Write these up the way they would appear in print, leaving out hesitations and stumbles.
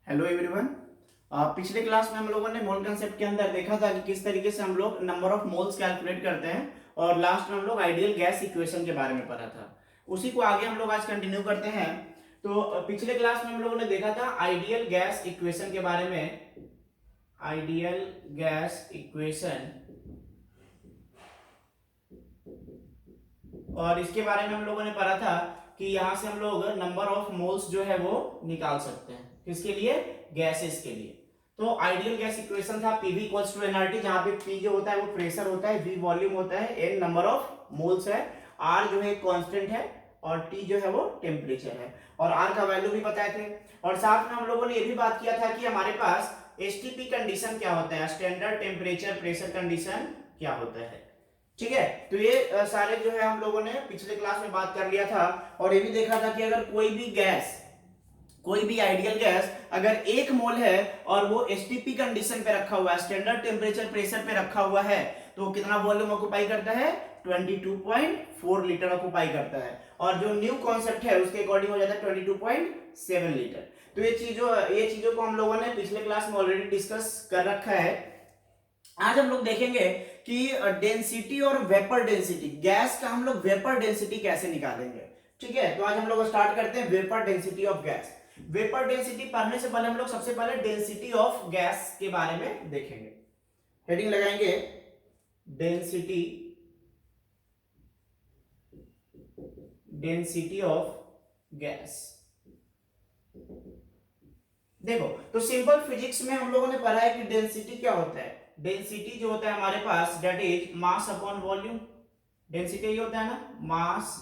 Hello everyone. पिछले class में हम लोगों ने मोल कंसेप्ट के अंदर देखा था कि किस तरीके से हम लोग नंबर ऑफ मोल्स कैलकुलेट करते हैं और लास्ट में हम लोग आइडियल गैस इक्वेशन के बारे में पढ़ा था। उसी को आगे हम लोग आज कंटिन्यू करते हैं। तो पिछले क्लास में हम लोगों ने देखा था आइडियल गैस इक्वेशन के बारे में। आइडियल गैस इक्वेशन, और इसके बारे में हम लोगों ने पढ़ा था कि यहाँ से हम लोग नंबर ऑफ मोल्स जो है वो निकाल सकते हैं। किसके लिए? गैसेस के लिए। तो आइडियल गैस इक्वेशन था PV इक्वल्स टू एनआरटी, जहां पे P जो होता है वो प्रेशर होता है, V वॉल्यूम होता है, N नंबर ऑफ मोल्स है, R जो है कांस्टेंट है और T जो है वो टेम्परेचर है, और R का वैल्यू भी बताए थे। और साथ में हम लोगों ने ये भी बात किया था कि हमारे पास STP कंडीशन क्या होता है, स्टैंडर्ड टेम्परेचर प्रेशर कंडीशन क्या होता है। ठीक है, तो ये सारे जो है हम लोगों ने पिछले क्लास में बात कर लिया था। और ये भी देखा था कि अगर कोई भी गैस, कोई भी आइडियल गैस अगर 1 मोल है और वो एसटीपी कंडीशन पे रखा हुआ है, स्टैंडर्ड टेम्परेचर प्रेशर पे रखा हुआ है, तो कितना वॉल्यूम ऑक्युपाई करता है? 22.4 लीटर ऑक्युपाई करता है। और जो न्यू कॉन्सेप्ट है उसके अकॉर्डिंग हो जाता है 22.7 लीटर। तो ये चीजों को हम लोगों ने पिछले क्लास में ऑलरेडी डिस्कस कर रखा है। आज हम लोग देखेंगे कि डेंसिटी और वेपर डेंसिटी, गैस का हम लोग वेपर डेंसिटी कैसे निकालेंगे। ठीक है, तो आज हम लोग स्टार्ट करते हैं vapour density of gas. Vapour density पढ़ने से पहले हम लोग सबसे पहले डेंसिटी ऑफ गैस के बारे में देखेंगे। हेडिंग लगाएंगे डेंसिटी ऑफ गैस। देखो, तो सिंपल फिजिक्स में हम लोगों ने पढ़ा है कि डेंसिटी क्या होता है। डेंसिटी जो होता है हमारे पास, that is mass upon volume. Density ये होता है ना, मास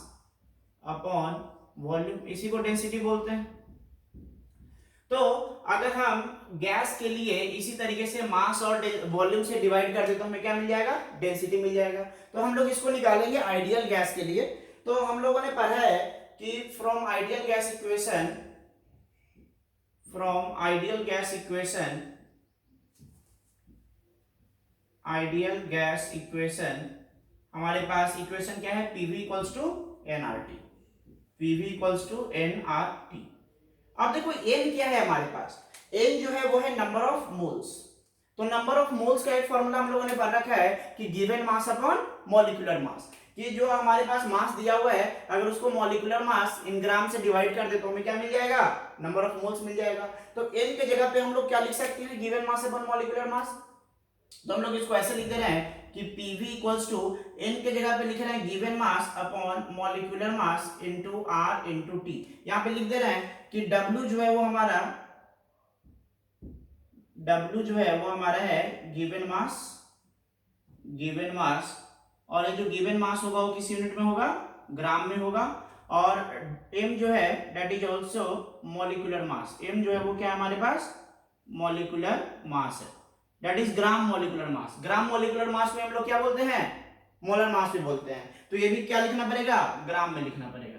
अपॉन वॉल्यूम, इसी को डेंसिटी बोलते हैं। तो अगर हम गैस के लिए इसी तरीके से मास और वॉल्यूम से डिवाइड कर दे तो हमें क्या मिल जाएगा? डेंसिटी मिल जाएगा। तो हम लोग इसको निकालेंगे आइडियल गैस के लिए। तो हम लोगों ने पढ़ा है कि फ्रॉम आइडियल गैस इक्वेशन हमारे पास इक्वेशन क्या है? PV equals to nRT। अब देखो n क्या है हमारे पास? n जो है वो है नंबर ऑफ मोल्स। तो नंबर ऑफ मोल्स का एक फॉर्मूला हम लोगों ने पढ़ रखा है कि given mass upon molecular mass. कि जो हमारे पास मास दिया हुआ है, अगर उसको मॉलिक्यूलर मास इन ग्राम से डिवाइड कर दे तो हमें क्या मिल जाएगा? नंबर ऑफ मोल्स मिल जाएगा। तो n के जगह पे हम लोग क्या लिख सकते हैं? Given mass upon molecular mass. तो हम लोग इसको ऐसे लिख दे रहे हैं कि PV इक्वल्स टू n के जगह पे लिख रहे हैं given mass upon molecular mass into R into T। यहां पे लिख दे रहे हैं कि W जो है वो हमारा है गिवन मास, और ये जो गिवन मास होगा वो किस यूनिट में होगा? ग्राम में होगा। और m जो है that is also molecular mass. m जो है वो क्या है हमारे पास? मॉलिक्यूलर मास है, that is gram molecular mass. Gram molecular मास में हम लोग क्या बोलते हैं? मोलर मास भी बोलते हैं। तो ये भी क्या लिखना पड़ेगा? ग्राम में लिखना पड़ेगा,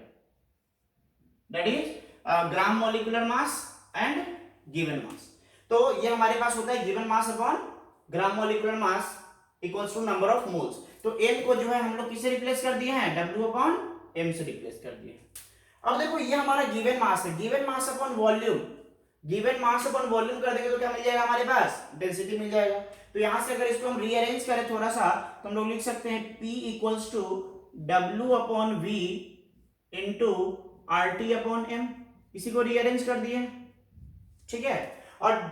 that is gram molecular mass and given mass. तो ये हमारे पास होता है given mass upon gram molecular mass equals to number of moles. तो n को जो है हम लोग किससे रिप्लेस कर दिए हैं? W अपॉन m से रिप्लेस कर दिए। अब देखो ये हमारा गिवन मास है, given mass upon volume. Given mass upon volume कर देंगे तो क्या मिल जाएगा हमारे पास? डेंसिटी मिल जाएगा। तो यहां से अगर इसको हम रीअरेंज करें थोड़ा सा तो हम लोग लिख सकते हैं P equals to W upon V into RT upon M। इसी को रीअरेंज कर दिए, ठीक है। और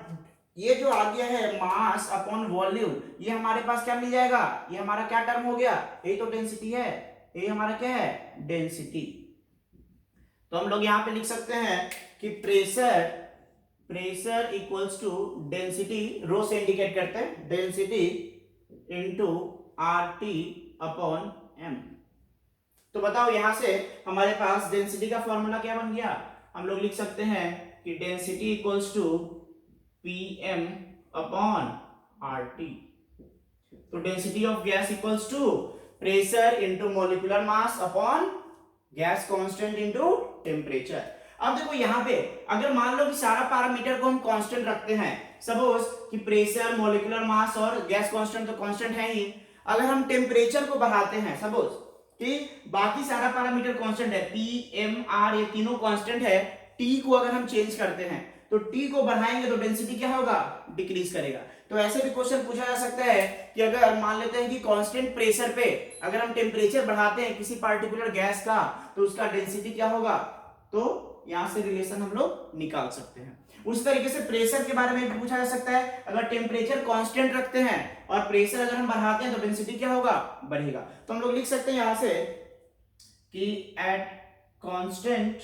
ये जो आ गया है मास अपॉन वॉल्यूम, ये हमारे पास क्या मिल जाएगा? ये हमारा क्या टर्म हो गया? ये तो डेंसिटी है, ये हमारा क्या है? डेंसिटी। तो हम लोग यहां पे लिख सकते हैं कि प्रेशर इक्वल्स टू डेंसिटी, रो से इंडिकेट करते हैं, density into RT upon M। तो बताओ यहां से हमारे पास डेंसिटी का फॉर्मूला क्या बन गया? हम लोग लिख सकते हैं कि density equals to PM upon RT। तो density of gas equals to pressure into molecular mass upon gas constant into temperature. अब देखो यहां पे अगर मान लो कि सारा पैरामीटर को हम कांस्टेंट रखते हैं, सपोज कि प्रेशर, मॉलिक्यूलर मास और गैस कांस्टेंट तो कांस्टेंट है ही। अगर हम टेम्परेचर को बढ़ाते हैं, सपोज कि बाकी सारा पैरामीटर कांस्टेंट है, P, M, R ये तीनों कांस्टेंट है, T को अगर हम चेंज करते हैं तो टी को बढ़ाएंगे तो डेंसिटी क्या होगा, डिक्रीज करेगा। तो ऐसे भी क्वेश्चन पूछा जा सकता है कि अगर मान लेते हैं कि कांस्टेंट प्रेशर पे अगर हम टेम्परेचर बढ़ाते हैं किसी पार्टिकुलर गैस का तो उसका डेंसिटी क्या होगा, तो यहां से रिलेशन हम लोग निकाल सकते हैं। उस तरीके से प्रेशर के बारे में भी पूछा जा सकता है, अगर टेम्परेचर कांस्टेंट रखते हैं और प्रेशर अगर हम बढ़ाते हैं तो डेंसिटी क्या होगा, बढ़ेगा। तो हम लोग लिख सकते हैं यहां से कि एट कांस्टेंट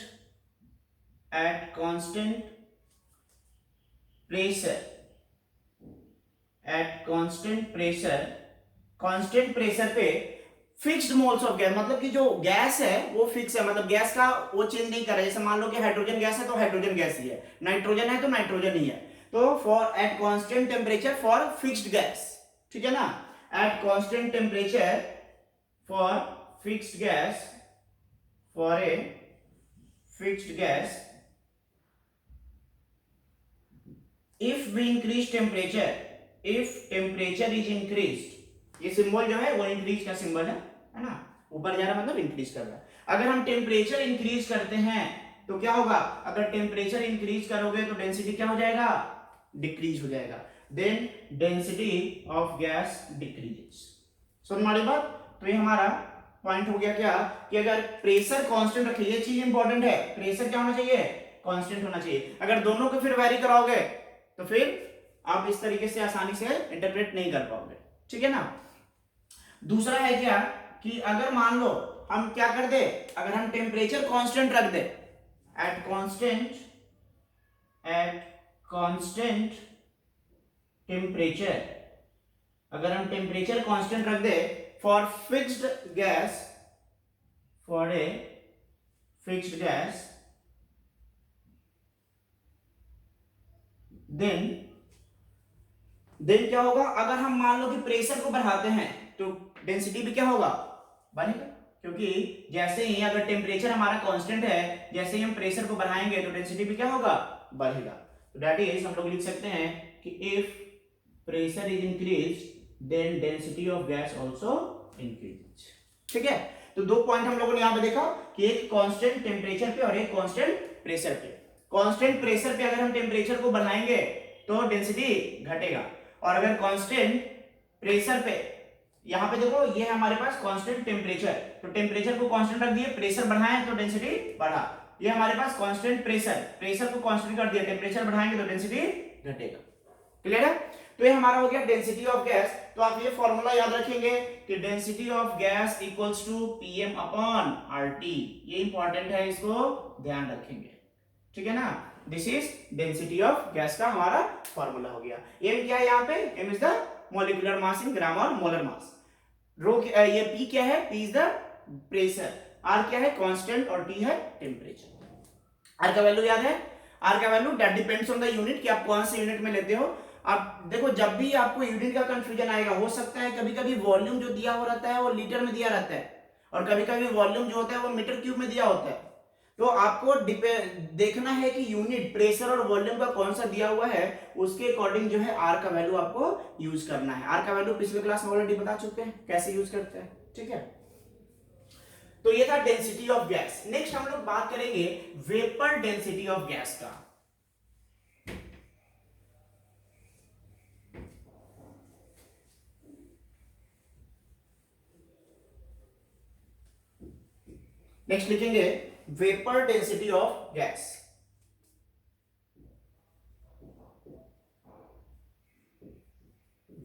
कांस्टेंट प्रेशर पे फिक्स्ड मोल्स ऑफ गैस, मतलब कि जो गैस है वो फिक्स है, मतलब गैस का वो चेंज नहीं कर रहा है। जैसे मान लो कि हाइड्रोजन गैस है तो हाइड्रोजन गैस ही है, नाइट्रोजन है तो नाइट्रोजन ही है। तो for at constant temperature for fixed gas, ठीक है ना, at constant temperature for fixed gas, for a fixed gas, if we increase temperature, if temperature is increased, ये सिंबल जो है वो इंक्रीज का सिंबल है ना, ऊपर जा रहा मतलब इंक्रीज कर रहा है। अगर हम टेम्परेचर इंक्रीज करते हैं तो क्या होगा, अगर टेम्परेचर इंक्रीज करोगे तो डेंसिटी क्या हो जाएगा, डिक्रीज हो जाएगा, then density of gas decreases. समझ में आ रही बात। तो ये हमारा पॉइंट हो गया क्या, कि अगर प्रेशर कांस्टेंट रखिए, ये चीज इंपॉर्टेंट है, प्रेशर क्या होना चाहिए, कांस्टेंट होना चाहिए। अगर दोनों को फिर वैरी कराओगे तो फिर आप इस तरीके से आसानी से इंटरप्रेट नहीं कर पाओगे, ठीक है ना। दूसरा है क्या कि अगर मान लो हम क्या कर दे, अगर हम टेम्परेचर कांस्टेंट रख दे, एट कांस्टेंट टेम्परेचर, अगर हम टेम्परेचर कांस्टेंट रख दे for fixed gas, for a fixed gas, then क्या होगा, अगर हम मान लो कि प्रेशर को बढ़ाते हैं तो डेंसिटी भी क्या होगा, बढ़ेगा। क्योंकि जैसे ही अगर टेम्परेचर हमारा कांस्टेंट है, जैसे ही हम प्रेशर को बढ़ाएंगे तो डेंसिटी भी क्या होगा, बढ़ेगा। तो दैट इज हम लोग लिख सकते हैं कि if pressure is increased then density of gas also increases, ठीक है। तो दो पॉइंट हम लोगों ने यहां पे देखा कि एक कांस्टेंट टेम्परेचर पे और एक कांस्टेंट प्रेशर पे। कांस्टेंट प्रेशर पे अगर हम टेम्परेचर को बढ़ाएंगे तो डेंसिटी घटेगा, और अगर कांस्टेंट प्रेशर पे, यहां पे देखो ये है हमारे पास कांस्टेंट टेम्परेचर, तो टेम्परेचर को कांस्टेंट रख दिए, प्रेशर बढ़ाएं तो डेंसिटी बढ़ा। ये हमारे पास कांस्टेंट प्रेशर को कांस्टेंट कर दिया, टेम्परेचर बढ़ाएंगे तो डेंसिटी घटेगा। क्लियर है। तो ये हमारा हो गया डेंसिटी ऑफ गैस। तो आप ये फॉर्मूला याद रखेंगे कि density of gas equals to PM upon RT, ये इंपॉर्टेंट है, इसको ध्यान रखेंगे, ठीक है ना। This is density of gas का हमारा फॉर्मूला हो गया। एम क्या है यहाँ पे, M is the molecular mass in gram और मोलर मास। रो ये पी क्या है, P is the pressure, R क्या है कांस्टेंट और टी है टेम्परेचर। आर का वैल्यू याद है, आर का value that depends on the unit कि आप कौन से यूनिट में लेते हो। आप देखो जब भी आपको यूनिट का कंफ्यूजन आएगा, हो सकता है कभी कभी वॉल्यूम जो दिया हो रहता है वो लीटर में दिया रहता है, और कभी कभी वॉल्यूम जो होता है वो मीटर क्यूब में दिया होता है। तो आपको देखना है कि यूनिट प्रेशर और वॉल्यूम का कौन सा दिया हुआ है, उसके अकॉर्डिंग जो है आर का वैल्यू आपको यूज करना है। आर का वैल्यू पिछले क्लास में ऑलरेडी बता चुके हैं कैसे यूज करते हैं, ठीक है। तो ये था डेंसिटी ऑफ गैस। नेक्स्ट हम लोग बात करेंगे वेपर डेंसिटी ऑफ गैस का। नेक्स्ट लिखेंगे vapour density of gas.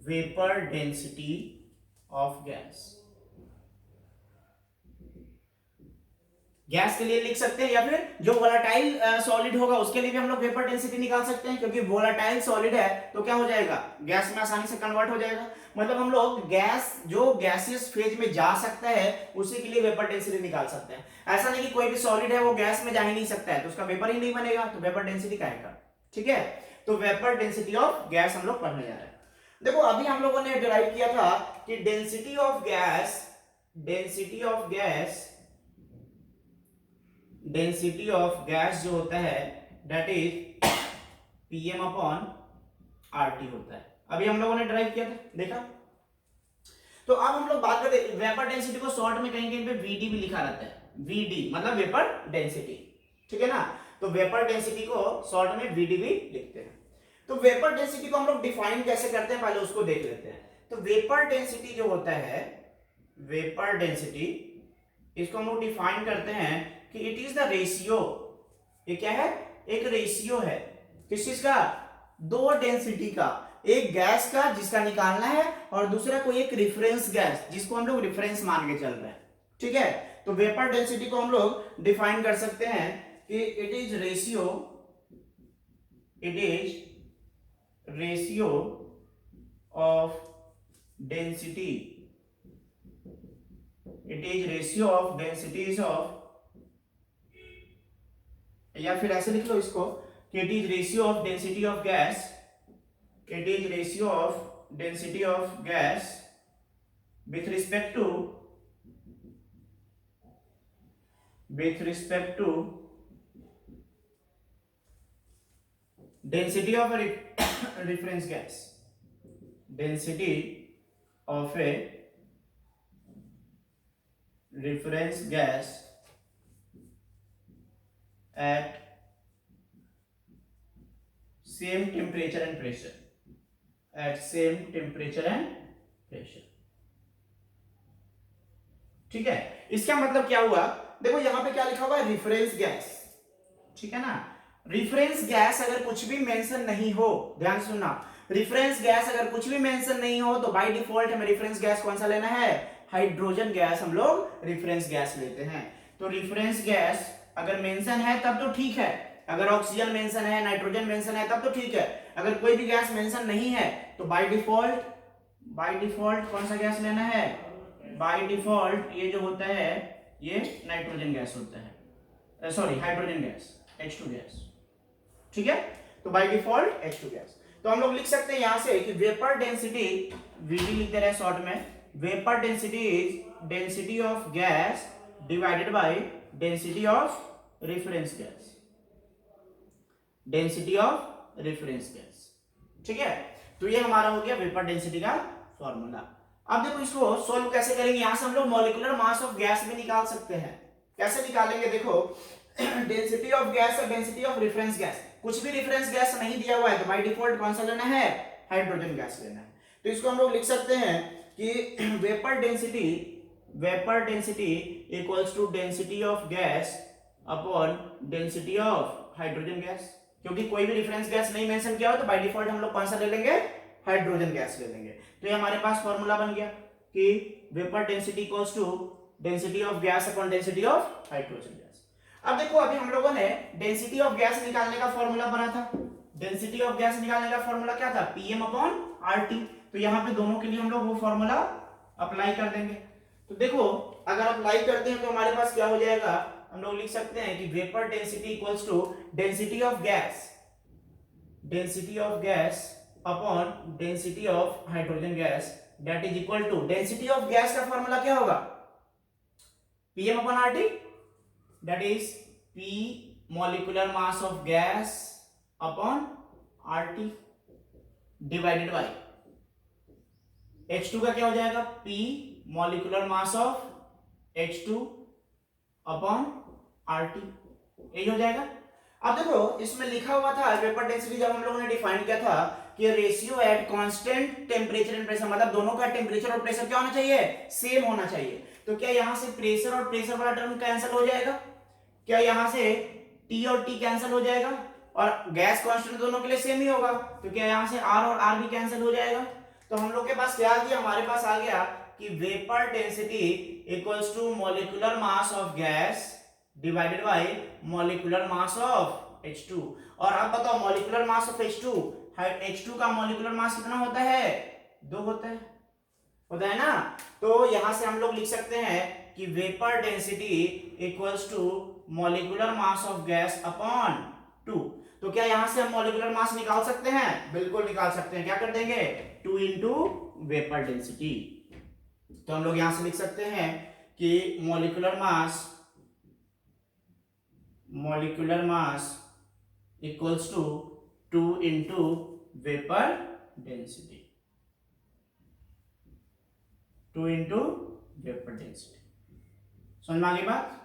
Vapour density of gas, gas के लिए लिख सकते हैं, या फिर जो वोलेटाइल सॉलिड होगा उसके लिए भी हम लोग वेपर डेंसिटी निकाल सकते हैं, क्योंकि वोलेटाइल सॉलिड है तो क्या हो जाएगा, गैस में आसानी से कन्वर्ट हो जाएगा। मतलब हम लोग गैस जो गैसियस फेज में जा सकता है उसी के लिए वेपर डेंसिटी निकाल सकते हैं। ऐसा नहीं कि कोई भी सॉलिड है वो गैस में जा ही नहीं सकता है तो उसका वेपर ही नहीं बनेगा, तो वेपर डेंसिटी क्या है, ठीक है। तो वेपर डेंसिटी ऑफ गैस हम लोग पढ़ने जा रहे हैं। देखो अभी हम लोगों ने डिराइव किया था कि डेंसिटी ऑफ गैस जो होता है that is PM upon RT होता है। अभी हम लोगों ने ड्राइव किया था, देखा। तो अब हम लोग बात करते हैं वेपर डेंसिटी को शॉर्ट में कहीं कहीं पे वीडी भी लिखा रहता है, वीडी मतलब वेपर डेंसिटी, ठीक है ना। तो वेपर डेंसिटी को शॉर्ट में वीडीवी लिखते हैं। तो वेपर डेंसिटी को हम लोग डिफाइन कैसे करते हैं, पहले उसको देख लेते हैं। तो वेपर डेंसिटी जो होता है, वेपर डेंसिटी, इसको हम लोग डिफाइन करते हैं कि इट इज द रेशियो, ये क्या है, एक रेशियो है किस चीज का, दो डेंसिटी का, एक गैस का जिसका निकालना है और दूसरा कोई एक रिफरेंस गैस जिसको हम लोग रिफरेंस मान के चल रहे हैं, ठीक है। तो वेपर डेंसिटी को हम लोग डिफाइन कर सकते हैं कि it is ratio of density, it is ratio of densities of, या फिर ऐसे लिख लो इसको कि it is ratio of density of gas, it is ratio of density of gas with respect to density of a reference gas, density of a reference gas at same temperature and pressure, at same temperature and pressure, ठीक है। इसका मतलब क्या हुआ, देखो यहां पे क्या लिखा हुआ है, रेफरेंस गैस, ठीक है ना। रेफरेंस गैस अगर कुछ भी मेंशन नहीं हो, ध्यान से सुनना, रेफरेंस गैस अगर कुछ भी मेंशन नहीं हो तो बाय डिफॉल्ट हमें रेफरेंस गैस कौन सा लेना है, हाइड्रोजन गैस हम लोग रेफरेंस गैस लेते हैं। तो रेफरेंस गैस अगर मेंशन है तब तो ठीक है, अगर ऑक्सीजन मेंशन है, नाइट्रोजन मेंशन है तब तो ठीक है। अगर कोई भी गैस मेंशन नहीं है तो बाय डिफॉल्ट कौन सा गैस लेना है, बाय डिफॉल्ट ये जो होता है ये नाइट्रोजन गैस होता है, sorry hydrogen gas, H2 gas, ठीक है। तो बाय डिफॉल्ट H2 गैस। तो हम लोग लिख सकते हैं यहां से कि वेपर डेंसिटी, वीडी लिखते रहे शॉर्ट में, vapour density is density of gas divided by density of reference gas, density of reference gas, ठीक है। तो ये हमारा हो गया वेपर डेंसिटी का फॉर्मूला। अब देखो इसको सोल्व कैसे करेंगे, यहां से हम लोग मॉलिक्यूलर मास ऑफ गैस भी निकाल सकते हैं। कैसे निकालेंगे, देखो डेंसिटी ऑफ गैस और डेंसिटी ऑफ रेफरेंस गैस, कुछ भी रेफरेंस गैस नहीं दिया हुआ है तो बाय डिफॉल्ट कौन सा लेना है, हाइड्रोजन गैस लेना है। तो इसको हम लोग लिख सकते हैं कि vapour density equals to density of gas upon density of hydrogen gas, क्योंकि कोई भी रेफरेंस गैस नहीं मेंशन किया हो तो बाय डिफॉल्ट हम लोग कौन सा ले लेंगे, हाइड्रोजन गैस ले लेंगे। तो ये हमारे पास फॉर्मूला बन गया कि vapour density equals to density of gas upon density of hydrogen gas. अब देखो अभी हम लोगों ने डेंसिटी ऑफ गैस निकालने का फॉर्मूला बना था, डेंसिटी ऑफ गैस निकालने का फॉर्मूला क्या था, Pm अपॉन RT। तो यहाँ पे दोनों के लिए हम लोग वो फॉर्मूला अप्लाई कर देंगे। तो देखो अगर अप्लाई करते हैं तो हमारे पास क्या हो जाएगा, हम लोग लिख सकते हैं कि vapour density equals to density of gas upon density of hydrogen gas that is equal to, density of gas का फॉर्मूला क्या होगा, Pm upon RT, that is P molecular mass of gas upon RT divided by H2 का क्या हो जाएगा, P molecular mass of H2 upon RT, यही हो जाएगा। अब देखो इसमें लिखा हुआ था वेपर डेंसिटी जब हम लोगों ने डिफाइन किया था कि ratio at constant temperature and pressure, मतलब दोनों का टेम्परेचर और प्रेशर क्या होना चाहिए, सेम होना चाहिए। तो क्या यहां से प्रेशर और प्रेशर वाला टर्म कैंसिल हो जाएगा, क्या यहां से T और T कैंसिल हो जाएगा, और गैस कांस्टेंट दोनों के लिए सेम ही होगा, तो क्या यहां से R और R भी कैंसिल हो जाएगा। तो हम लोग के पास क्या आ गया, हमारे पास आ गया कि vapour density equals to molecular mass of gas divided by molecular mass of H2। और अब बताओ मॉलिक्यूलर मास ऑफ H2 का मॉलिक्यूलर मास कितना होता है, 2 होता है ना। तो यहां से हम लोग लिख सकते हैं कि vapour density equals to molecular mass of gas upon 2। तो क्या यहां से हम मॉलिक्यूलर मास निकाल सकते हैं, बिल्कुल निकाल सकते हैं। क्या कर देंगे, 2 इंटू वेपर डेंसिटी। तो हम लोग यहां से लिख सकते हैं कि molecular mass equals to 2 into vapour density, 2 into vapour density. समझ में आ गई बात।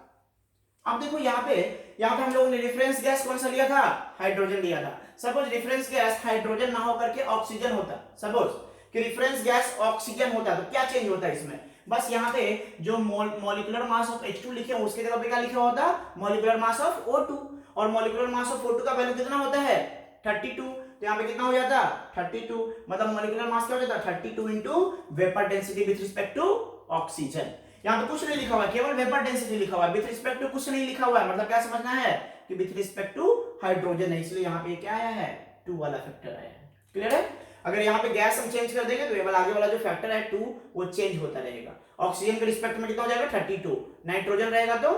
अब देखो यहाँ पे हम लोगों ने रेफरेंस गैस कौन सा लिया था, हाइड्रोजन लिया था। सपोज रेफरेंस गैस हाइड्रोजन ना होकर के ऑक्सीजन होता, सपोज कि रेफरेंस गैस ऑक्सीजन होता तो क्या चेंज होता है इसमें, बस यहाँ पे जो मॉलिक्यूलर मास ऑफ H2 लिखे हैं उसके जगह पे क्या लिखा होता, मॉलिक्यूलर मास ऑफ O2, और मॉलिक्यूलर मास ऑफ O2 का वैल्यू कितना होता है 32, तो यहाँ पे कितना हो जाता 32, मतलब मॉलिक्यूलर मास क्या हो जाता 32 into vapour density with respect to oxygen. यहाँ पे कुछ नहीं लिखा हुआ है, केवल वेपर डेंसिटी लिखा हुआ है, विथ रिस्पेक्ट टू कुछ नहीं लिखा हुआ है, मतलब क्या समझना है कि विथ रिस्पेक्ट टू हाइड्रोजन है, इसलिए यहाँ पे क्या आया है 2 वाला फैक्टर आया है। क्लियर है। अगर यहाँ पे गैस हम चेंज कर देंगे तो ये वाला आगे वाला जो फैक्टर है 2 वो चेंज होता रहेगा। ऑक्सीजन के रिस्पेक्ट में कितना हो जाएगा 32, नाइट्रोजन रहेगा तो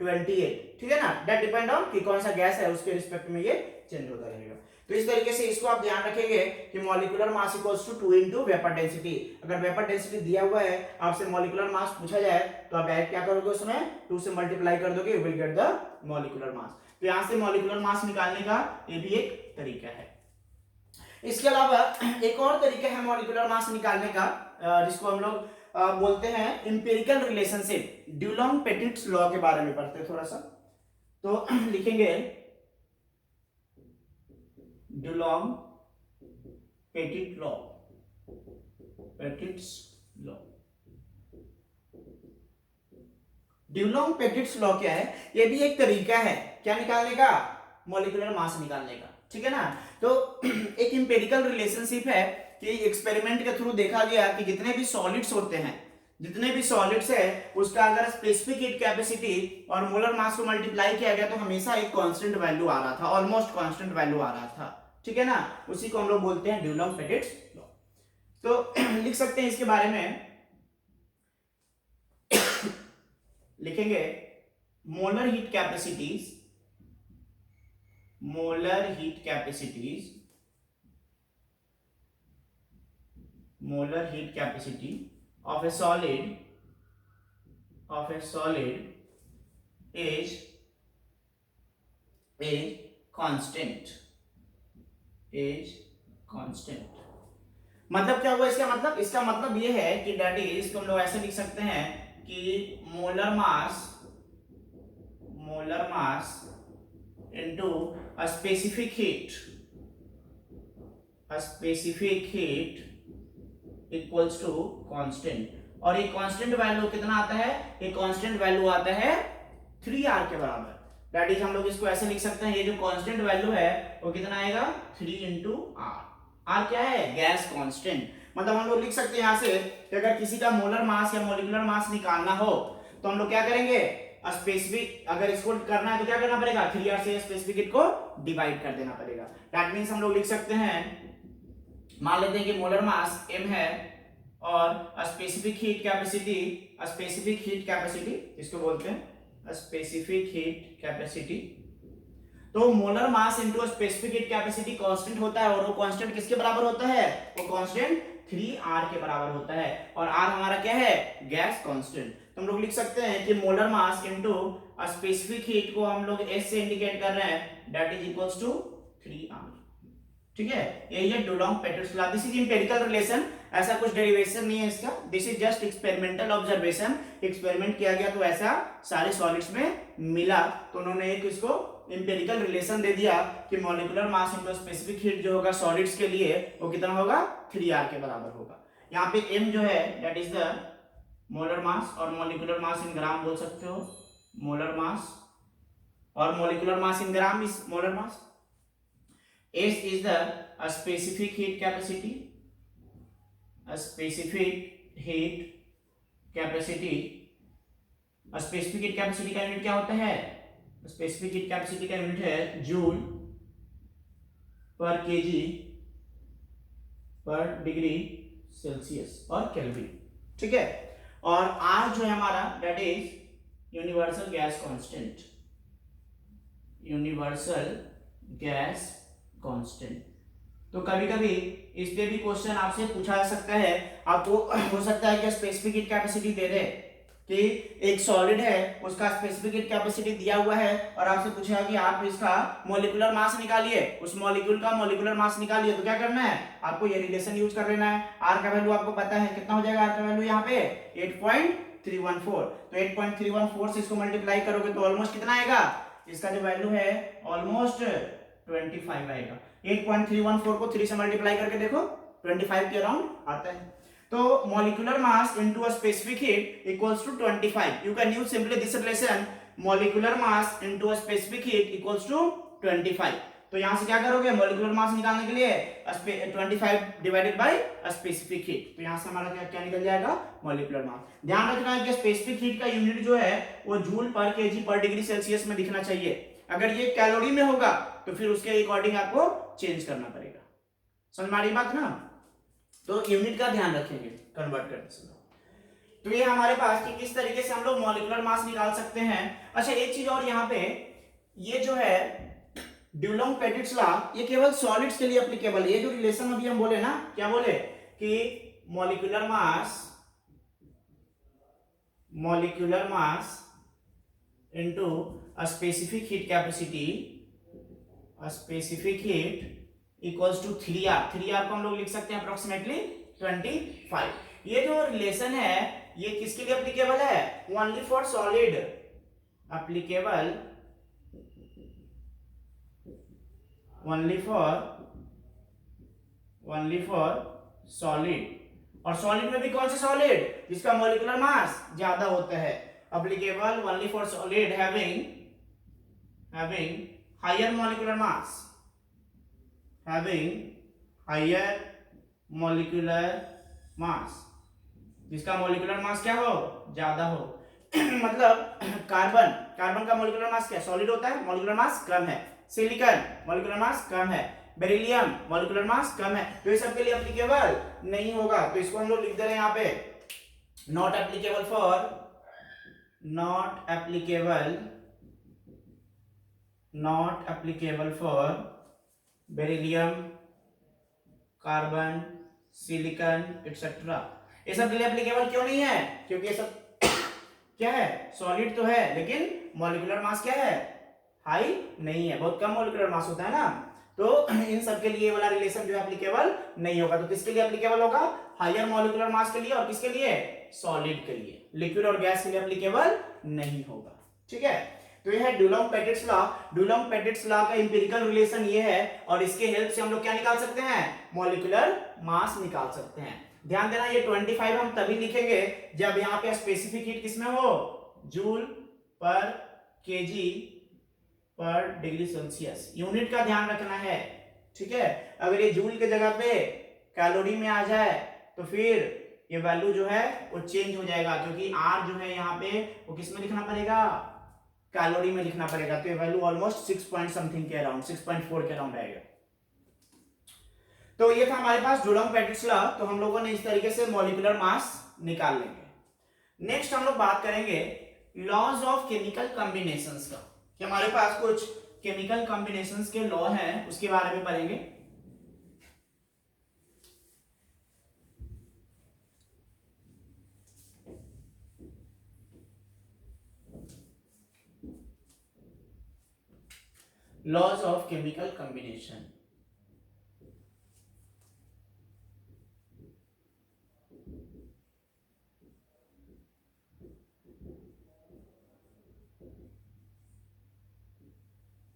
28, ठीक है ना, दैट डिपेंड ऑन कि कौन सा गैस है उसके रिस्पेक्ट में ये चेंज होता रहेगा। तो इस तरीके से इसको आप ध्यान रखेंगे कि molecular mass equals to 2 into vapour density. अगर वेपर डेंसिटी दिया हुआ है आपसे मॉलिक्यूलर मास पूछा जाए तो आप डायरेक्ट क्या करोगे, उसमें 2 से मल्टीप्लाई कर दोगे, you will get the molecular mass. तो यहां से मॉलिक्यूलर मास निकालने का ये भी एक तरीका है। इसके अलावा एक और तरीका है मॉलिक्यूलर मास निकालने का, जिसको हम लोग बोलते हैं इंपेरिकल रिलेशनशिप। ड्यूलॉन्ग पेटिट्स लॉ के बारे में पढ़ते हैं थोड़ा सा, तो लिखेंगे ड्यूलॉन्ग petit law, पेटिट्स law. ड्यूलॉन्ग Petit's law क्या है, ये भी एक तरीका है क्या निकालने का, मॉलिक्यूलर मास निकालने का, ठीक है ना। तो एक इंपेरिकल रिलेशनशिप है कि एक्सपेरिमेंट के थ्रू देखा गया कि जितने भी सॉलिड्स होते हैं, जितने भी सॉलिड्स है उसका अगर स्पेसिफिक हीट कैपेसिटी और मोलर मास को मल्टीप्लाई किया गया तो हमेशा एक कांस्टेंट वैल्यू आ रहा था, ऑलमोस्ट कांस्टेंट वैल्यू आ रहा था, ठीक है ना। उसी को हम लोग बोलते हैं ड्यूलॉन्ग पेटिट्स लॉ। तो लिख सकते हैं इसके बारे में, लिखेंगे molar heat capacities, molar heat capacities, molar heat capacity of a solid is constant, मतलब क्या हुआ इसका मतलब, इसका मतलब ये है कि दैट इज, इसको हम लोग ऐसे लिख सकते हैं कि molar mass into a specific heat equals to constant, और ये कांस्टेंट वैल्यू कितना आता है, ये कांस्टेंट वैल्यू आता है 3R के बराबर। दैट इज हम लोग इसको ऐसे लिख सकते हैं, ये जो कांस्टेंट वैल्यू है वो कितना आएगा 3 into R। R क्या है, गैस कांस्टेंट। मतलब हम लोग लिख सकते हैं यहाँ से कि अगर किसी का मोलर मास या मॉलिक्यूलर मास निकालना हो तो हम लोग क्या करेंगे, स्पेसिफिक, अगर इसको करना है तो क्या करना पड़ेगा, 3R से स्पेसिफिक हीट को डिवाइड कर देना पड़ेगा। दैट मींस हम लोग लिख सकते हैं, मान लेते हैं कि मोलर मास m है और स्पेसिफिक हीट कैपेसिटी इसको बोलते हैं स्पेसिफिक हीट कैपेसिटी। तो molar mass into specific heat capacity constant होता है, और वो कांस्टेंट किसके बराबर होता है, वो कांस्टेंट 3R के बराबर होता है, और R हमारा क्या है, गैस कांस्टेंट। तो हम लोग लिख सकते हैं कि molar mass into specific heat को हम लोग S से इंडिकेट कर रहे हैं, that is equals to 3R, ठीक है। यही है Dulong Petit's law. This is empirical relation, ऐसा कुछ डेरिवेशन नहीं है इसका, this is just experimental observation. Experiment किया गया तो ऐसा सारे सॉलिड्स में मिला, तो उन्होंने एक इसको इंपेरिकल रिलेशन दे दिया कि molecular mass into specific heat जो होगा सॉलिड्स के लिए वो कितना होगा, 3R के बराबर होगा। यहाँ पे m जो है that is the molar mass, और मॉलिक्यूलर मास इन ग्राम बोल सकते हो, मोलर मास, और molecular mass in gram is molar mass. S is the specific heat capacity, specific heat capacity का यूनिट क्या होता है, स्पेसिफिक हीट कैपेसिटी का यूनिट है जूल पर केजी पर डिग्री सेल्सियस और केल्विन, ठीक है। और R जो है हमारा that is universal gas constant. तो कभी कभी इस पे भी क्वेश्चन आपसे पूछा जा सकता है, आपको हो सकता है कि स्पेसिफिक हीट कैपेसिटी दे दे कि एक सॉलिड है उसका स्पेसिफिक हीट कैपेसिटी दिया हुआ है, और आपसे पूछेगा कि आप इसका मॉलिक्यूलर मास निकालिए, उस मॉलिक्यूल का मॉलिक्यूलर मास निकालिए, तो क्या करना है, आपको ये रिलेशन यूज कर लेना है। R का वैल्यू आपको पता है कितना हो जाएगा, R का वैल्यू यहाँ पे 8.314। तो 8.314 से इसको मल्टीप्लाई करोगे तो ऑलमोस्ट कितना आएगा, इसका जो वैल्यू है ऑलमोस्ट 25 आएगा। 8.314 को 3 से मल्टीप्लाई करके देखो 25 के अराउंड आता है। तो molecular mass into a specific heat equals to 25। You can use simply this relation, molecular mass into a specific heat equals to 25। तो यहां से क्या करोगे, मॉलिक्यूलर मास निकालने के लिए 25 डिवाइडेड बाय स्पेसिफिक हीट, तो यहां से हमारा क्या निकल जाएगा, मॉलिक्यूलर मास। ध्यान रखना है कि स्पेसिफिक हीट का यूनिट जो है वो जूल पर केजी पर डिग्री सेल्सियस में दिखना चाहिए। अगर ये कैलोरी में होगा तो फिर उसके अकॉर्डिंग आपको चेंज करना पड़ेगा। समझ में आ रही बात ना? तो यूनिट का ध्यान रखेंगे कन्वर्ट करते समय। तो ये हमारे पास कि किस तरीके से हम लोग मॉलिक्यूलर मास निकाल सकते हैं। अच्छा एक चीज और यहाँ पे, ये जो है ड्यूलॉन्ग पेटिट्स लॉ, ये केवल सॉलिड्स के लिए एप्लीकेबल है। ये जो रिलेशन अभी हम बोले ना, क्या बोले कि molecular mass into a specific heat capacity, a specific heat equals to 3R। 3R को हम लोग लिख सकते हैं अप्रोक्सीमेटली 25। ये जो रिलेशन है ये किसके लिए एप्लीकेबल है, only for solid applicable, only for solid. और सॉलिड में भी कौन सा सॉलिड, जिसका मॉलिक्यूलर मास ज्यादा होता है, applicable only for solid having higher molecular mass, जिसका मॉलिक्यूलर मास क्या हो, ज्यादा हो। मतलब कार्बन का मॉलिक्यूलर मास क्या, सॉलिड होता है, मॉलिक्यूलर मास कम है। सिलिकॉन मॉलिक्यूलर मास कम है। बेरिलियम मॉलिक्यूलर मास कम है। तो ये सब के लिए एप्लीकेबल नहीं होगा, तो इसको हम लोग लिख दे रहे हैं यहाँ पे, not applicable for beryllium, carbon, silicon etcetera. ये सब के लिए एप्लीकेबल क्यों नहीं है, क्योंकि ये सब क्या है, सॉलिड तो है लेकिन मॉलिक्यूलर मास क्या है, हाई नहीं है, बहुत कम मॉलिक्यूलर मास होता है ना। तो इन सब के लिए वाला रिलेशन जो है एप्लीकेबल नहीं होगा। तो किसके लिए एप्लीकेबल होगा, हायर मॉलिक्यूलर मास के लिए, और किसके लिए, सॉलिड के लिए। लिक्विड और गैस के लिए एप्लीकेबल नहीं होगा। ठीक है, तो ये है Dulong Petit's law. ड्यूलॉन्ग Petit's law का एम्पिरिकल रिलेशन ये है, और इसके हेल्प से हम लोग क्या निकाल सकते हैं, मॉलिक्यूलर मास निकाल सकते हैं। ध्यान देना, ये 25 हम तभी लिखेंगे जब यहाँ पे स्पेसिफिक हीट किसमें हो, जूल पर केजी पर डिग्री सेल्सियस। यूनिट का ध्यान रखना है, ठीक है। अगर ये जूल के जगह पे कैलोरी में आ जाए तो फिर ये वैल्यू जो है वो चेंज हो जाएगा, क्योंकि आर जो है यहाँ पे वो किस में लिखना पड़ेगा, कैलोरी में लिखना पड़ेगा। तो ये वैल्यू ऑलमोस्ट 6 पॉइंट समथिंग के अराउंड, 6.4 के अराउंड आएगा। तो ये था हमारे पास ड्यूलॉन्ग पेटिट्स लॉ। तो हम लोगों ने इस तरीके से मॉलिक्यूलर मास निकाल लेंगे। नेक्स्ट हम लोग बात करेंगे लॉज ऑफ केमिकल कॉम्बिनेशंस का, कि हमारे पास कुछ केमिकल कॉम्बिनेशंस के लॉ हैं, उसके बारे में पढ़ेंगे। Laws of chemical combination.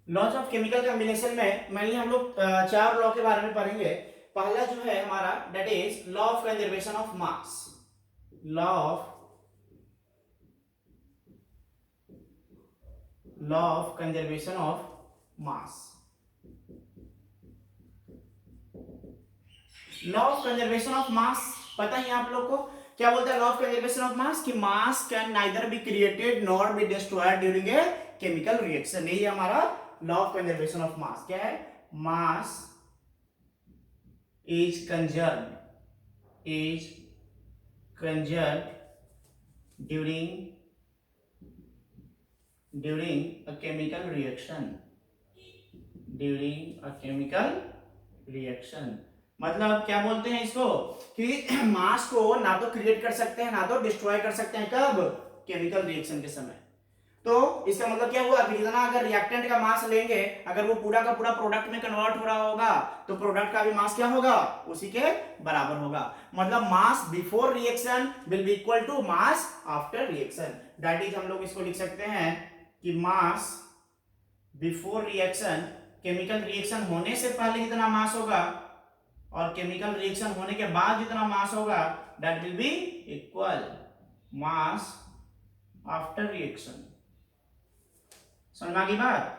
Laws of chemical combination में मेनली हम लोग 4 लॉ के बारे में पढ़ेंगे। पहला जो है हमारा that is law of conservation of mass. Law of conservation of mass. Law of conservation of mass पता है आप लोग को क्या बोलता है, law of conservation of mass, कि mass can neither be created nor be destroyed during a chemical reaction. यही हमारा law of conservation of mass. क्या है, mass is conserved during a chemical reaction. मतलब क्या बोलते हैं इसको, कि मास को ना तो क्रिएट कर सकते हैं ना तो डिस्ट्रॉय कर सकते हैं, कब, केमिकल रिएक्शन के समय। तो इसका मतलब क्या हुआ कि जितना अगर रिएक्टेंट का मास लेंगे, अगर वो पूरा का पूरा प्रोडक्ट में कन्वर्ट हो रहा होगा तो प्रोडक्ट का भी मास क्या होगा, उसी के बराबर होगा। मतलब mass before reaction will be equal to mass after reaction. That is हम लोग इसको लिख सकते हैं कि mass before reaction, chemical reaction होने से पहले जितना मास होगा और केमिकल रिएक्शन होने के बाद जितना मास होगा, that will be equal mass after reaction. समझ में आ गई बात?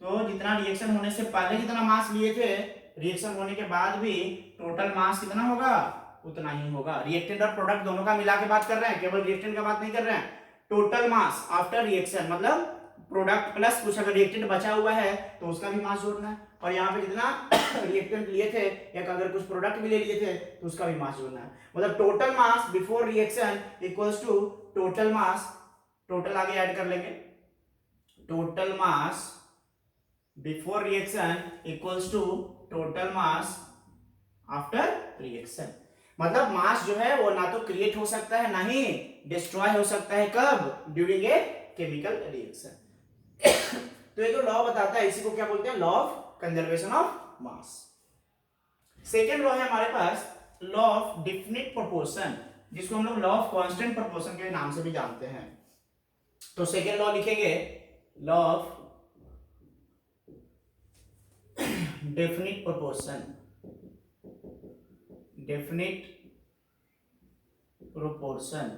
तो जितना रिएक्शन होने से पहले जितना मास लिए थे, रिएक्शन होने के बाद भी टोटल मास कितना होगा, उतना ही होगा। रिएक्टेंट और प्रोडक्ट दोनों का मिला के बात कर रहे हैं, केवल रिएक्टेंट का बात नहीं कर रहे हैं। टोटल मास आफ्टर रिएक्शन मतलब प्रोडक्ट प्लस कुछ अगर रिएक्टेंट बचा हुआ है तो उसका भी मास जोड़ना है, और यहाँ पे जितना रिएक्टेंट लिए थे या अगर कुछ प्रोडक्ट भी ले लिए थे तो उसका भी मास जोड़ना है। मतलब total mass before reaction equals to total mass, total आगे ऐड कर लेंगे, total mass before reaction equals to total mass after reaction. मतलब मास जो है वो ना तो क्रिएट हो सकता है ना ही डिस्ट्रॉय हो सकता है, कब, ड्यूरिंग ए केमिकल रिएक्शन। तो ये जो लॉ बताता है इसी को क्या बोलते हैं, law of conservation of mass. Second law है हमारे पास लॉ ऑफ डेफिनिट प्रोपोर्शन, जिसको हम लोग लॉ ऑफ कांस्टेंट प्रोपोर्शन के नाम से भी जानते हैं। तो सेकेंड लॉ लिखेंगे law of definite proportion, definite proportion,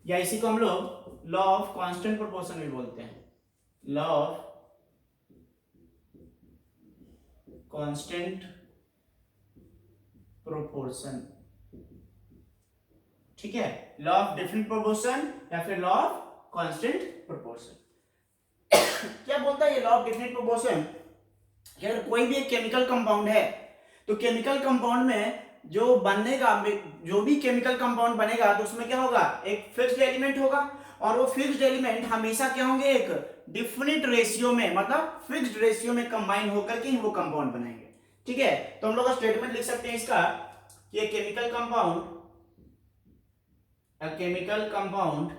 या इसी को हम लोग लॉ ऑफ कांस्टेंट प्रोपोर्शन भी बोलते हैं, लॉ ऑफ कांस्टेंट प्रोपोर्शन। ठीक है, लॉ ऑफ डेफिनिट प्रोपोर्शन या फिर लॉ ऑफ कांस्टेंट प्रोपोर्शन। क्या बोलता है ये लॉ ऑफ डेफिनिट प्रोपोर्शन कि अगर कोई भी एक केमिकल कंपाउंड है तो केमिकल कंपाउंड में जो बनेगा, जो भी केमिकल कंपाउंड बनेगा तो उसमें क्या होगा, एक फिक्स्ड एलिमेंट होगा, और वो फिक्स्ड एलिमेंट हमेशा क्या होंगे, एक डिफिनिट रेशियो में, मतलब फिक्स्ड रेशियो में कंबाइन होकर के ही वो कंपाउंड बनेंगे। ठीक है, तो हम लोग स्टेटमेंट लिख सकते हैं इसका कि ये chemical compound, a chemical compound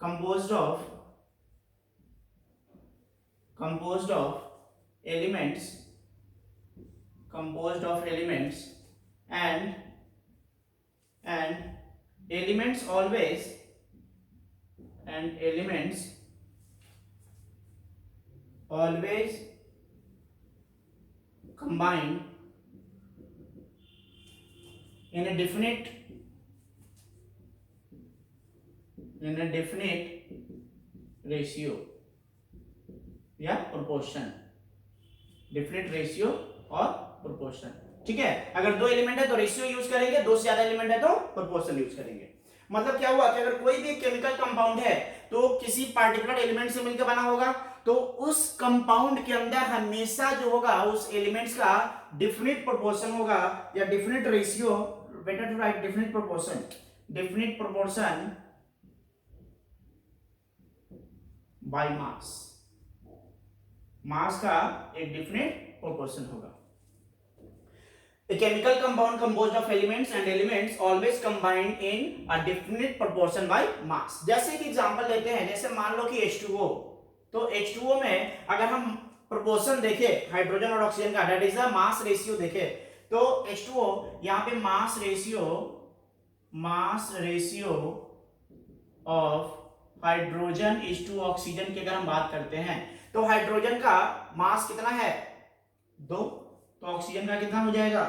composed of elements and elements always combine in a definite ratio या प्रोपोर्शन, डिफरेंट रेशियो और प्रोपोर्शन। ठीक है, अगर दो एलिमेंट है तो रेशियो यूज करेंगे, दो से ज्यादा एलिमेंट है तो प्रोपोर्शन यूज करेंगे। मतलब क्या हुआ कि अगर कोई भी केमिकल कंपाउंड है तो किसी पार्टिकुलर एलिमेंट से मिलकर बना होगा, तो उस कंपाउंड के अंदर हमेशा जो होगा उस एलिमेंट्स का डिफिनिट प्रोपोर्शन होगा या definite ratio, better to write definite proportion by mass का एक डिफिनिट प्रोपोर्शन होगा। A chemical compound composed of elements and elements always combined in a definite proportion by mass। जैसे कि एग्जांपल लेते हैं, जैसे मान लो कि H2O, तो H2O में अगर हम प्रोपोर्शन देखें हाइड्रोजन और ऑक्सीजन का, that is the mass ratio देखें, तो H2O यहाँ पे mass ratio of hydrogen is to oxygen की अगर हम बात करते हैं तो हाइड्रोजन का मास कितना है 2, तो ऑक्सीजन का कितना हो जाएगा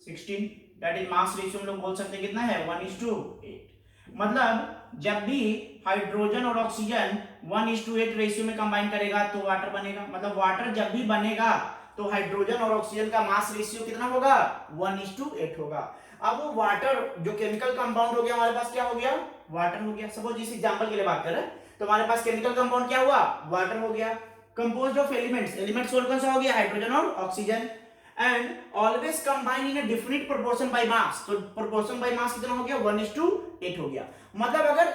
16, दैट इज मास रेशियो हम लोग बोल सकते हैं कितना है 1:8। मतलब जब भी हाइड्रोजन और ऑक्सीजन 1:8 रेशियो में कंबाइन करेगा तो वाटर बनेगा। मतलब वाटर जब भी बनेगा तो हाइड्रोजन और ऑक्सीजन का मास रेशियो कितना होगा 1:8 होगा। अब वो वाटर जो केमिकल कंपाउंड हो गया हमारे पास क्या हो गया, वाटर हो गया। सपोज इस एग्जांपल के लिए बात कर रहे हैं तो हमारे पास केमिकल कंपाउंड क्या हुआ, वाटर हो गया, कंपोज्ड ऑफ एलिमेंट्स कौन सा हो गया, हाइड्रोजन और oxygen, and always combine in a definite proportion by मास। तो प्रोपोर्शन बाय मास कितना हो गया 1:8 हो गया। मतलब अगर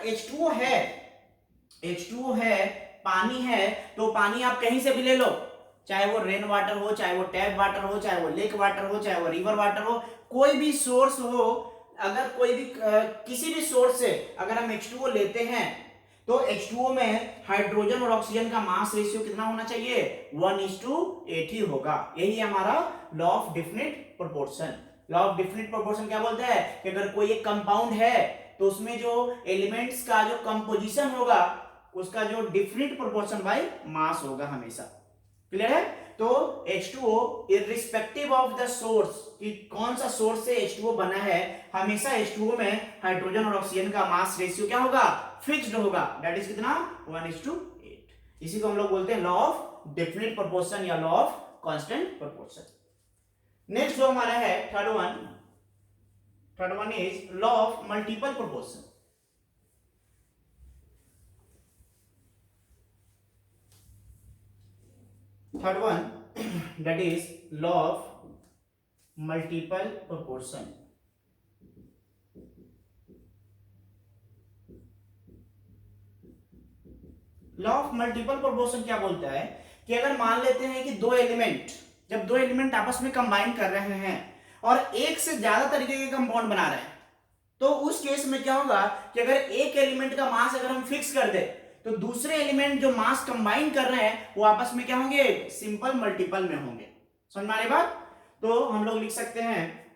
H2O है, पानी है, तो पानी आप कहीं से भी ले लो, चाहे वो रेन वाटर हो, चाहे वो टैप वाटर हो, चाहे वो लेक वाटर हो, चाहे वो रिवर वाटर हो, कोई भी सोर्स हो, अगर कोई भी किसी भी सोर्स से अगर हम H2O लेते हैं तो H2O में हाइड्रोजन और ऑक्सीजन का मास रेशियो कितना होना चाहिए? 1:8 ही होगा। यही हमारा law of definite proportion. Law of definite proportion क्या बोलता है कि अगर कोई एक कंपाउंड है तो उसमें जो एलिमेंट्स का जो कंपोजिशन होगा उसका जो डेफिनिट प्रोपोर्शन बाय मास होगा हमेशा। क्लियर है? तो H2O irrespective of the source कि कौन सा सोर्स से H2O बना है, हमेशा H2O में हाइड्रोजन और ऑक्सीजन का मास रेशियो क्या होगा? फिक्स्ड होगा। दैट इज कितना? 1:8। इसी को हम लोग बोलते हैं लॉ ऑफ डेफिनिट प्रोपोर्शन या law of constant proportion. Next जो हमारा है third one is law of multiple proportion. Third one, that is law of multiple proportion. Law of multiple proportion क्या बोलता है कि अगर मान लेते हैं कि जब दो एलिमेंट आपस में कंबाइन कर रहे हैं और एक से ज्यादा तरीके के कंपाउंड बना रहे हैं, तो उस केस में क्या होगा कि अगर एक एलिमेंट का मास अगर हम फिक्स कर दे तो दूसरे एलिमेंट जो मास कंबाइन कर रहे हैं वो आपस में क्या होंगे? सिंपल मल्टीपल में होंगे। समझ में आ रही बात? तो हम लोग लिख सकते हैं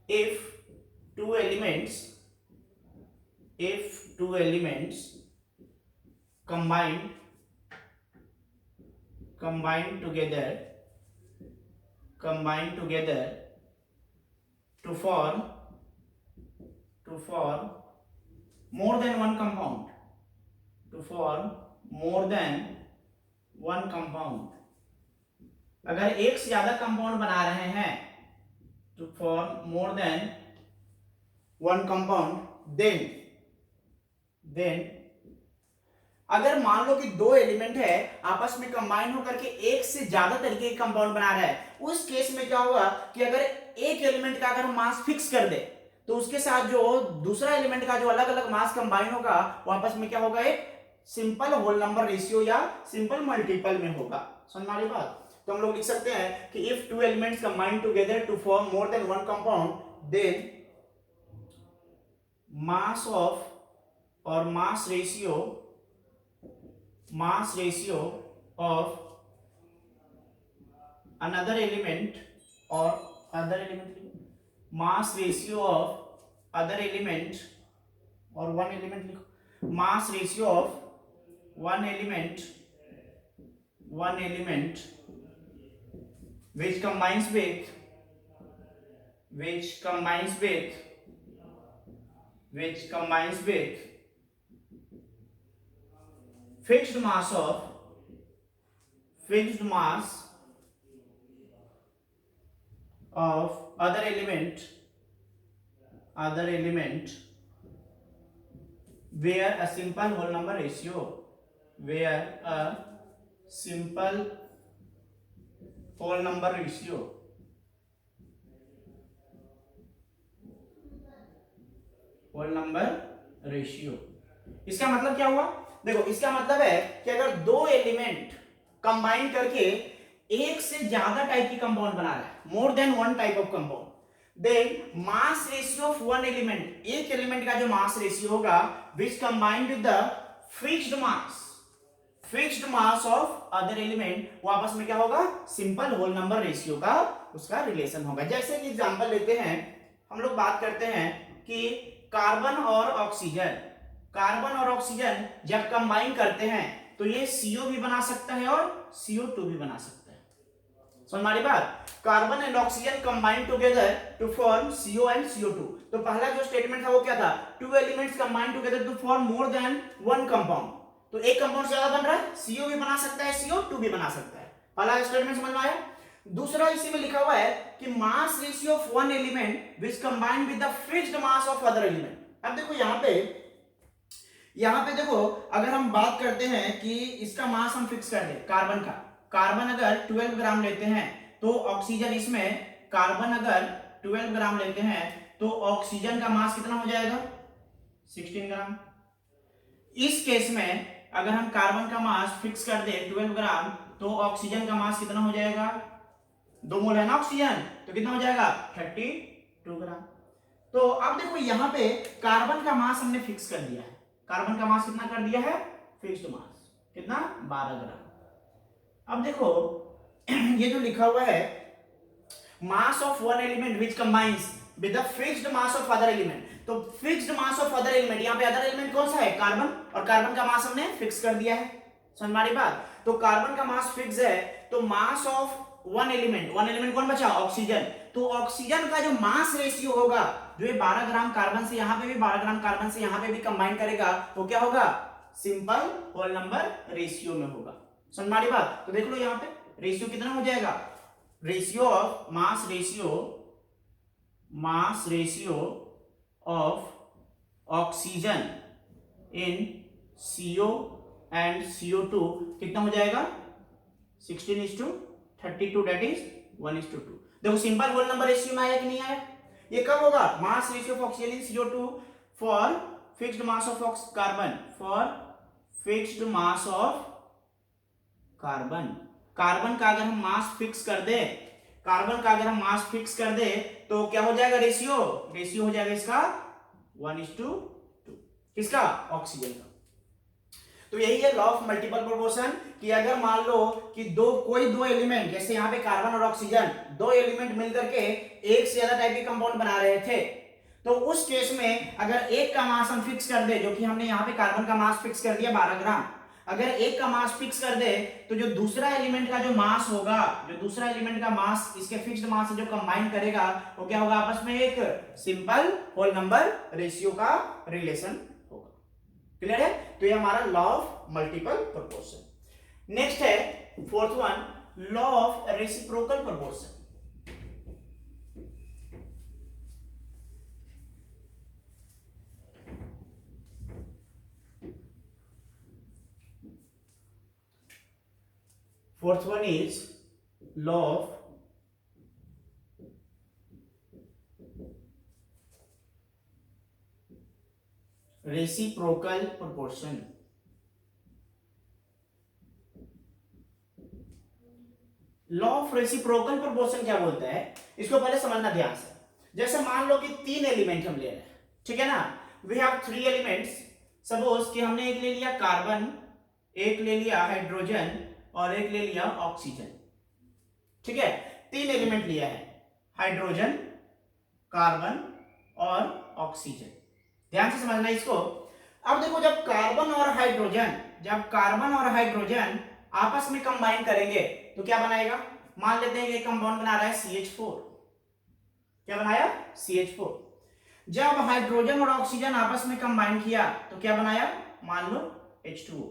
if two elements combine together to form more than one compound, अगर एक से ज्यादा कंपाउंड बना रहे हैं to form more than one compound, then अगर मान लो कि दो एलिमेंट है आपस में कंबाइन होकर के एक से ज्यादा तरीके के कंपाउंड बना रहा है, उस केस में क्या होगा कि अगर एक एलिमेंट का अगर मास फिक्स कर दे तो उसके साथ जो दूसरा एलिमेंट का जो अलग अलग मास कंबाइन होगा वो आपस में क्या होगा? एक सिंपल होल नंबर रेशियो या सिंपल मल्टीपल में होगा। समझ में आ रही बात? तो हम लोग लिख सकते हैं कि if two elements combine together to form more than one compound, then mass of और mass ratio of another element or other element, mass ratio of other element or one element लिखो, mass ratio of one element which combines with fixed mass of other element where a simple whole number ratio इसका मतलब क्या हुआ? देखो, इसका मतलब है कि अगर दो एलिमेंट कंबाइन करके एक से ज्यादा टाइप की कंपाउंड बना रहा है, more than one type of compound, then mass ratio of one element, एक एलिमेंट का जो मास रेशियो होगा which combined with the fixed mass of other element, वो आपस में क्या होगा? सिंपल होल नंबर रेशियो का उसका रिलेशन होगा। जैसे कि एग्जांपल लेते हैं, हम लोग बात करते हैं कि कार्बन और ऑक्सीजन जब कंबाइन करते हैं तो ये CO भी बना सकता है और CO2 भी बना सकता है। समझ में आ रही बात? Carbon and oxygen combine together to form CO and CO2। तो पहला जो स्टेटमेंट था वो क्या था? Two elements combine together to form more than one compound. तो एक कंपाउंड से ज्यादा बन रहा है, CO भी बना सकता है, CO2 भी बना सकता है। पहला स्टेटमेंट समझ में आया? दूसरा इसी में लिखा हुआ है कि मास ratio of one element which combined with the fixed mass of other element. अब देखो यहाँ पे देखो, अगर हम बात करते हैं कि इसका मास हम फिक्स कर दें, कार्बन अगर 12 ग्राम लेते हैं तो ऑक्सीजन, इसमें कार्बन अगर 12 ग्राम लेते हैं तो ऑक्सीजन का मास कितना हो जाएगा? 16 ग्राम। इस केस में अगर हम कार्बन का मास फिक्स कर दे 12 ग्राम, तो ऑक्सीजन का मास कितना हो जाएगा? 2 मोल है ना ऑक्सीजन, तो कितना हो जाएगा? 32 ग्राम। तो अब देखो यहाँ पे कार्बन का मास हमने फिक्स कर दिया है। कार्बन का मास कितना कर दिया है? फिक्स्ड मास कितना? 12 ग्राम। अब देखो ये जो लिखा हुआ है mass of one element which combines with the fixed mass of other element, तो fixed mass of other element, यहाँ पे अदर एलिमेंट कौन सा है? कार्बन, और कार्बन का मास हमने फिक्स कर दिया है। समझ में आ रही बात? तो कार्बन का मास फिक्स है, तो मास ऑफ वन एलिमेंट कौन बचा? ऑक्सीजन। तो ऑक्सीजन का जो मास रेशियो होगा, जो ये 12 ग्राम कार्बन से यहाँ पे भी 12 ग्राम कार्बन से यहाँ पे भी कंबाइन करेगा, वो क्या होगा? सिंपल होल नंबर रेशियो में होगा। समझ में आ रही बात? तो देख लो यहाँ पे रेशियो कितना हो जाएगा? Ratio of mass ratio of oxygen in CO and CO2 कितना हो जाएगा? 16:32, दैट इज 1:2। देखो सिंपल होल नंबर रेशियो में आया कि नहीं आया? ये कब होगा? मास ratio of oxygen in CO2 for fixed mass of carbon, for fixed mass of carbon. Carbon का अगर हम मास फिक्स कर दे, तो क्या हो जाएगा? रेशियो हो जाएगा इसका 1:2, किसका? ऑक्सीजन का। तो यही है लॉ ऑफ मल्टीपल प्रोपोर्शन, कि अगर मान लो कि कोई दो एलिमेंट, जैसे यहाँ पे कार्बन और ऑक्सीजन, दो एलिमेंट मिलकर के एक से ज्यादा टाइप के कंपाउंड बना रहे थे, तो उस केस में अगर एक का मास हम फिक्स कर दे, जो कि हमने यहाँ पे कार्बन का मास फिक्स कर दिया 12 ग्राम, अगर एक का मास फिक्स कर दे, तो जो दूसरा एलिमेंट का जो मास होगा, जो दूसरा एलिमेंट का मास इसके फिक्स्ड मास से जो कंबाइन करेगा, वो क्या होगा? आपस में एक सिंपल होल नंबर रेशियो का रिलेशन होगा। क्लियर है? तो ये हमारा law of multiple proportion. Next है fourth one, law of reciprocal proportion. Fourth one is law of reciprocal proportion। Law of reciprocal proportion क्या बोलता है, इसको पहले समझना ध्यान से। जैसे मान लो कि 3 एलिमेंट हम ले रहे हैं, ठीक है ना? We have 3 elements. सपोज कि हमने एक ले लिया कार्बन, एक ले लिया हाइड्रोजन, और एक ले लिया ऑक्सीजन। ठीक है, 3 एलिमेंट लिया है, हाइड्रोजन, कार्बन और ऑक्सीजन। ध्यान से समझना इसको। अब देखो जब कार्बन और हाइड्रोजन आपस में कंबाइन करेंगे तो क्या बनाएगा? मान लेते हैं कि एक कंपाउंड बना रहा है CH4। क्या बनाया? CH4। जब हाइड्रोजन और ऑक्सीजन आपस में कंबाइन किया तो क्या बनाया? मान लो H2O।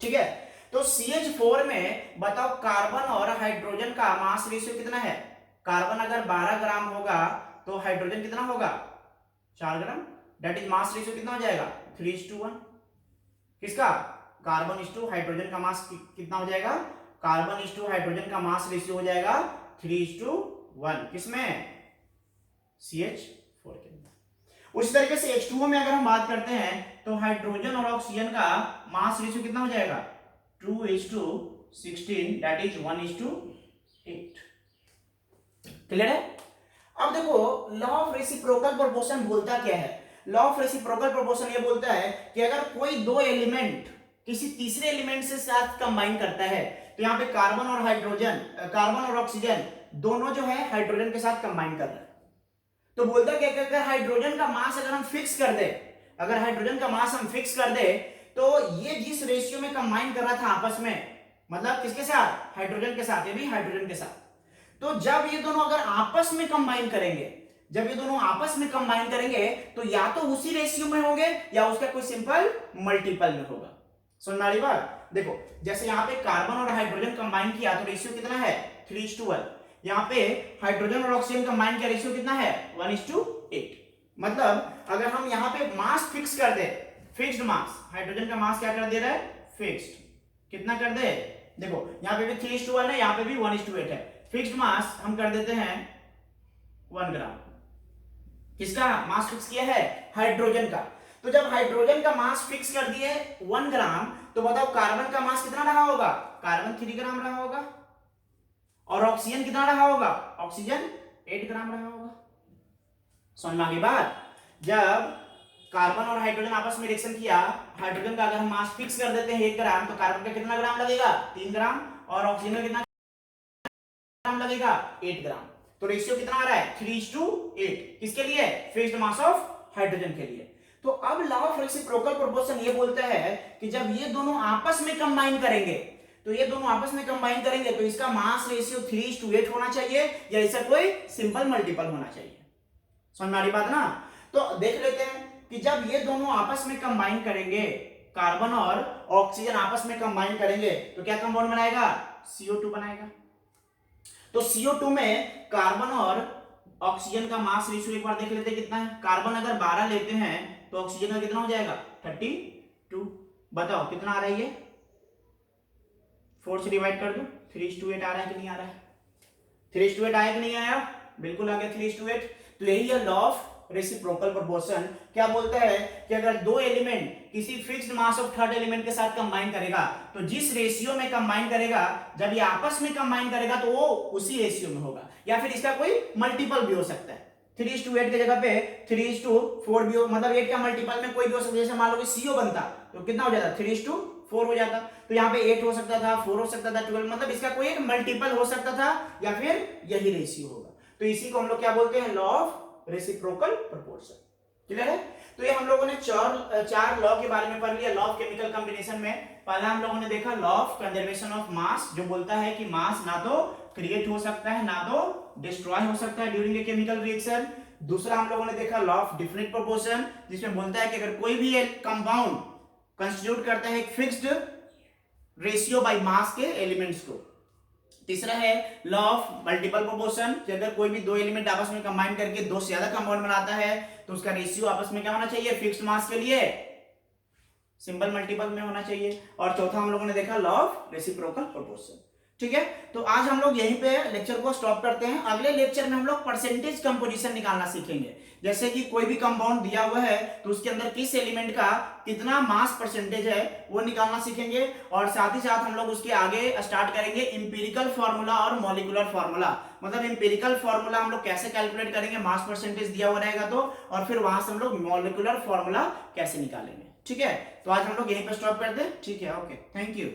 ठीक है, तो CH4 में बताओ कार्बन और हाइड्रोजन का मास रेशियो कितना है? कार्बन अगर 12 ग्राम होगा तो हाइड्रोजन कितना होगा? 4 ग्राम। दैट इज मास रेशियो कितना हो जाएगा? 3:1। किसका? कार्बन इस टू हाइड्रोजन का मास कितना हो जाएगा? कार्बन इस टू हाइड्रोजन का मास रेशियो हो जाएगा 3:1। किसमें? CH4 के अंदर। उसी तरीके से H2O में अगर हम बात करते हैं तो हाइड्रोजन और ऑक्सीजन का मास रेशियो कितना हो जाएगा? 2:16, दैट इज 1:8। क्लियर है? अब देखो लॉ ऑफ रेसिप्रोकल प्रोपोर्शन बोलता क्या है? लॉ ऑफ रेसिप्रोकल प्रोपोर्शन ये बोलता है कि अगर कोई दो एलिमेंट किसी तीसरे एलिमेंट से साथ कंबाइन करता है, तो यहाँ पे कार्बन और ऑक्सीजन दोनों जो है हाइड्रोजन के साथ कंबाइन कर रहे हैं, तो बोलता क्या कि अगर हाइड्रोजन का मास अगर हम फिक्स कर दे, तो ये जिस रेशियो में कंबाइन कर रहा था आपस में, मतलब किसके साथ? हाइड्रोजन के साथ, ये भी हाइड्रोजन के साथ। तो जब ये दोनों अगर आपस में कंबाइन करेंगे, तो या तो उसी रेशियो में होंगे या उसका कोई सिंपल मल्टीपल में होगा। समझ में आ रही बात? देखो जैसे यहाँ पे कार्बन और हाइड्रोजन कंबाइन किया तो रेशियो कितना है? 3:1। यहाँ पे हाइड्रोजन और ऑक्सीजन कंबाइन किया रेशियो कितना है? 1:8। मतलब अगर हम यहाँ पे मास फिक्स कर दे, फिक्स्ड मास, हाइड्रोजन का मास क्या कर दे रहा है? फिक्स्ड। कितना कर दे? देखो यहाँ पे भी 3:1 है, यहाँ पे भी 1:8 है। फिक्स्ड मास हम कर देते हैं 1 ग्राम। किसका मास फिक्स किया है? हाइड्रोजन का। तो जब हाइड्रोजन का मास फिक्स कर दिए 1 ग्राम, तो बताओ कार्बन का मास कितना रहा होगा? कार्बन 3 ग्राम रहा होगा। और ऑक्सीजन कितना रहा होगा? ऑक्सीजन 8 ग्राम रहा होगा। समझ में आ गई बात? जब कार्बन और हाइड्रोजन आपस में रिएक्शन किया, हाइड्रोजन का अगर हम मास फिक्स कर देते हैं 1 ग्राम, तो कार्बन का कितना ग्राम लगेगा? 3 ग्राम। और ऑक्सीजन का कितना ग्राम लगेगा? 8 ग्राम। तो रेशियो कितना आ रहा है? 3:8। किसके लिए? फिक्स्ड मास ऑफ हाइड्रोजन के लिए। तो अब लॉ ऑफ रेसिप्रोकल प्रोपोर्शन ये बोलता है कि जब ये दोनों आपस में कंबाइन करेंगे, तो ये दोनों आपस में कंबाइन करेंगे तो इसका मास रेशियो 3:8 होना चाहिए, या इसका कोई सिंपल मल्टीपल होना चाहिए। समझ में आ रही बात ना? तो देख लेते हैं कि जब ये दोनों आपस में कंबाइन करेंगे, कार्बन और ऑक्सीजन आपस में कंबाइन करेंगे, तो क्या कंपाउंड बनाएगा? CO2 बनाएगा। तो CO2 में कार्बन और ऑक्सीजन का मास रेशियो एक बार देख लेते हैं कितना है। कार्बन अगर 12 लेते हैं तो ऑक्सीजन का कितना हो जाएगा? 32। बताओ कितना आ रहा है ये? 4 से डिवाइड कर दो। 3:8 आ रहा है कि नहीं आ रहा है? 3:8 आया कि नहीं आया? बिल्कुल आ गया 3:8। तो यही है लॉ ऑफ रेसिप्रोकल प्रोपोर्शन। क्या बोलता है कि अगर दो एलिमेंट किसी fixed mass of third element के साथ कंबाइन करेगा, तो जिस रेशियो में कंबाइन करेगा, जब ये आपस में कंबाइन करेगा तो वो उसी रेशियो में होगा, या फिर इसका कोई मल्टीपल भी हो सकता है। 3:8 की जगह पे 3:4 भी हो, मतलब 8 का मल्टीपल में कोई भी हो सकता है। जैसे मान लो कि CO बनता तो कितना हो जाता? 3:4 हो जाता। तो यहाँ पे 8 हो सकता था, 4 हो सकता था, 12, मतलब इसका कोई एक मल्टीपल हो सकता था, या फिर यही रेशियो होगा। तो इसी को हम लोग क्या बोलते हैं? Law of reciprocal proportion. Clear है? तो ये हम लोगों ने चार लॉ के बारे में पढ़ लिया। लॉ ऑफ केमिकल कॉम्बिनेशन में पहला हम लोगों ने देखा लॉ ऑफ कंजर्वेशन ऑफ मास, जो बोलता है कि मास ना तो क्रिएट हो सकता है, ना तो डिस्ट्रॉय हो सकता है ड्यूरिंग ए केमिकल रिएक्शन। दूसरा हम लोगों ने देखा लॉ ऑफ डिफिनिट प्रोपोर्शन, जिसमें बोलता है कि अगर कोई भी एक कंपाउंड कंस्टिट्यूट करता है एक फिक्स्ड रेशियो बाय मास के एलिमेंट्स को। तीसरा है लॉ ऑफ मल्टीपल प्रोपोर्शन, कि अगर कोई भी दो एलिमेंट आपस में कंबाइन करके दो से ज्यादा कंपाउंड बनाता है, तो उसका रेशियो आपस में क्या होना चाहिए? फिक्स्ड मास के लिए सिंपल मल्टीपल में होना चाहिए। और चौथा हम लोगों ने देखा लॉ ऑफ रेसिप्रोकल प्रोपोर्शन। ठीक है, तो आज हम लोग यहीं पे लेक्चर को स्टॉप करते हैं। अगले लेक्चर में हम लोग परसेंटेज कंपोजिशन निकालना सीखेंगे। जैसे कि कोई भी कंपाउंड दिया हुआ है तो उसके अंदर किस एलिमेंट का कितना मास परसेंटेज है वो निकालना सीखेंगे। और साथ ही साथ हम लोग उसके आगे स्टार्ट करेंगे इंपिरिकल फार्मूला और मॉलिक्यूलर फार्मूला। मतलब इंपिरिकल फार्मूला हम लोग कैसे कैलकुलेट करेंगे, मास परसेंटेज दिया हुआ रहेगा तो, और फिर वहां से हम लोग मॉलिक्यूलर फार्मूला कैसे निकालेंगे। ठीक है, तो आज हम लोग यहीं पर स्टॉप करते हैं। ठीक है, ओके, थैंक यू।